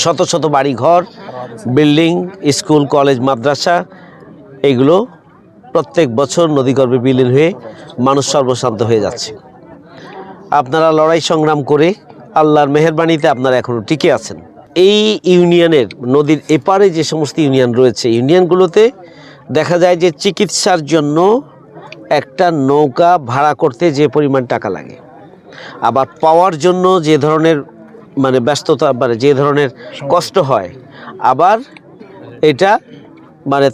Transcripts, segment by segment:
শত শত বাড়িঘর, বিল্ডিং, স্কুল, কলেজ, মাদ্রাসা এগুলো প্রত্যেক বছর নদীগর্ভে বিলীন হয়ে মানুষ সর্বশান্ত হয়ে যাচ্ছে। আপনারা লড়াই সংগ্রাম করে আল্লাহর মেহেরবানিতে আপনারা এখনও টিকে আছেন। এই ইউনিয়নের নদীর এপারে যে সমস্ত ইউনিয়ন রয়েছে, ইউনিয়নগুলোতে দেখা যায় যে চিকিৎসার জন্য একটা নৌকা ভাড়া করতে যে পরিমাণ টাকা লাগে, আবার পাওয়ার জন্য যে ধরনের ব্যস্ততা, যে ধরনের কষ্ট হয়, আবার এটা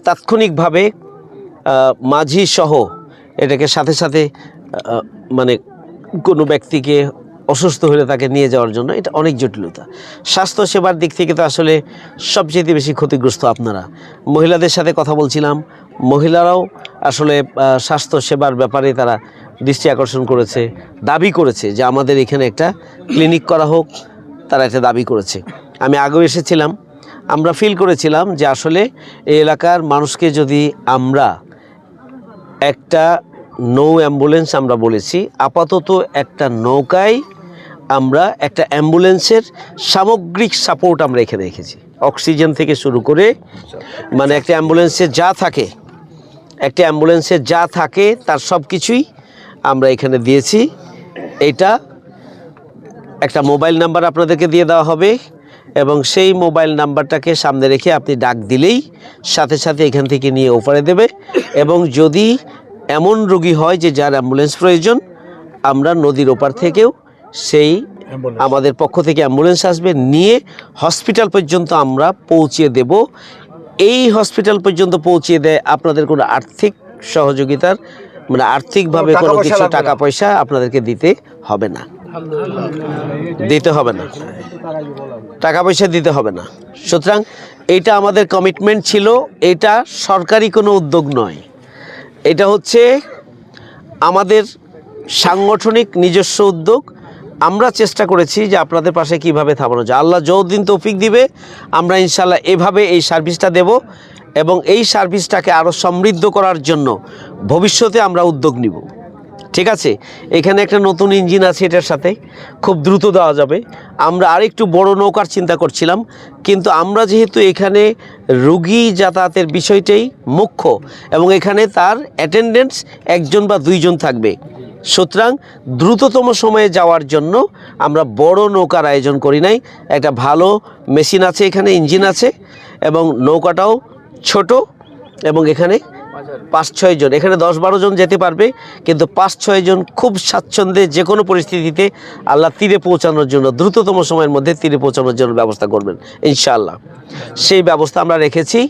তাৎক্ষণিকভাবে মাঝি সহ এটাকে সাথে সাথে কোনো ব্যক্তিকে অসুস্থ হলে তাকে নিয়ে যাওয়ার জন্য এটা অনেক জটিলতা। স্বাস্থ্যসেবার দিক থেকে তো আসলে সবচেয়ে বেশি ক্ষতিগ্রস্ত আপনারা। মহিলাদের সাথে কথা বলছিলাম, মহিলারাও আসলে স্বাস্থ্যসেবার ব্যাপারে তারা দৃষ্টি আকর্ষণ করেছে, দাবি করেছে যে আমাদের এখানে একটা ক্লিনিক করা হোক, তারা এটা দাবি করেছে। আমি আগেও এসেছিলাম, আমরা ফিল করেছিলাম যে আসলে এই এলাকার মানুষকে যদি আমরা একটা নৌ অ্যাম্বুলেন্স, আমরা বলেছি আপাতত একটা নৌকায় আমরা একটা অ্যাম্বুলেন্সের সামগ্রিক সাপোর্ট আমরা এখানে রেখেছি, অক্সিজেন থেকে শুরু করে একটা অ্যাম্বুলেন্সে যা থাকে তার সব কিছুই আমরা এখানে দিয়েছি। এটা একটা মোবাইল নাম্বার আপনাদেরকে দিয়ে দেওয়া হবে এবং সেই মোবাইল নাম্বারটাকে সামনে রেখে আপনি ডাক দিলেই সাথে সাথে এখান থেকে নিয়ে ওপারে দেবে। এবং যদি এমন রোগী হয় যে যার অ্যাম্বুলেন্স প্রয়োজন, আমরা নদীর ওপার থেকেও সেই আমাদের পক্ষ থেকে অ্যাম্বুলেন্স আসবে, নিয়ে হসপিটাল পর্যন্ত আমরা পৌঁছিয়ে দেব। এই হসপিটাল পর্যন্ত পৌঁছিয়ে দেয় আপনাদের কোনো আর্থিক সহযোগিতার আর্থিকভাবে কোনো কিছু টাকা পয়সা আপনাদেরকে দিতে হবে না, টাকা পয়সা দিতে হবে না। সুতরাং এটা আমাদের কমিটমেন্ট ছিল, এটা সরকারি কোনো উদ্যোগ নয়, এটা হচ্ছে আমাদের সাংগঠনিক নিজস্ব উদ্যোগ। আমরা চেষ্টা করেছি যে আপনাদের পাশে কিভাবে থামানো যায়। আল্লাহ যতদিন তৌফিক দিবে আমরা ইনশাল্লাহ এভাবে এই সার্ভিসটা দেব এবং এই সার্ভিসটাকে আরও সমৃদ্ধ করার জন্য ভবিষ্যতে আমরা উদ্যোগ নিব। ঠিক আছে, এখানে একটা নতুন ইঞ্জিন আছে, এটার সাথে খুব দ্রুত দেওয়া যাবে। আমরা আরেকটু বড় নৌকার চিন্তা করছিলাম, কিন্তু আমরা যেহেতু এখানে রোগী যাতায়াতের বিষয়টাই মুখ্য এবং এখানে তার অ্যাটেন্ডেন্স একজন বা দুইজন থাকবে, সুতরাং দ্রুততম সময়ে যাওয়ার জন্য আমরা বড় নৌকার আয়োজন করি নাই। একটা ভালো মেশিন আছে এখানে, ইঞ্জিন আছে এবং নৌকাটাও ছোট এবং এখানে 5-6 জন, এখানে 10-12 জন যেতে পারবে, কিন্তু 5-6 জন খুব স্বাচ্ছন্দ্যে যে কোনো পরিস্থিতিতে আল্লাহ তীরে পৌঁছানোর জন্য, দ্রুততম সময়ের মধ্যে তীরে পৌঁছানোর জন্য ব্যবস্থা করবেন ইনশাআল্লাহ। সেই ব্যবস্থা আমরা রেখেছি।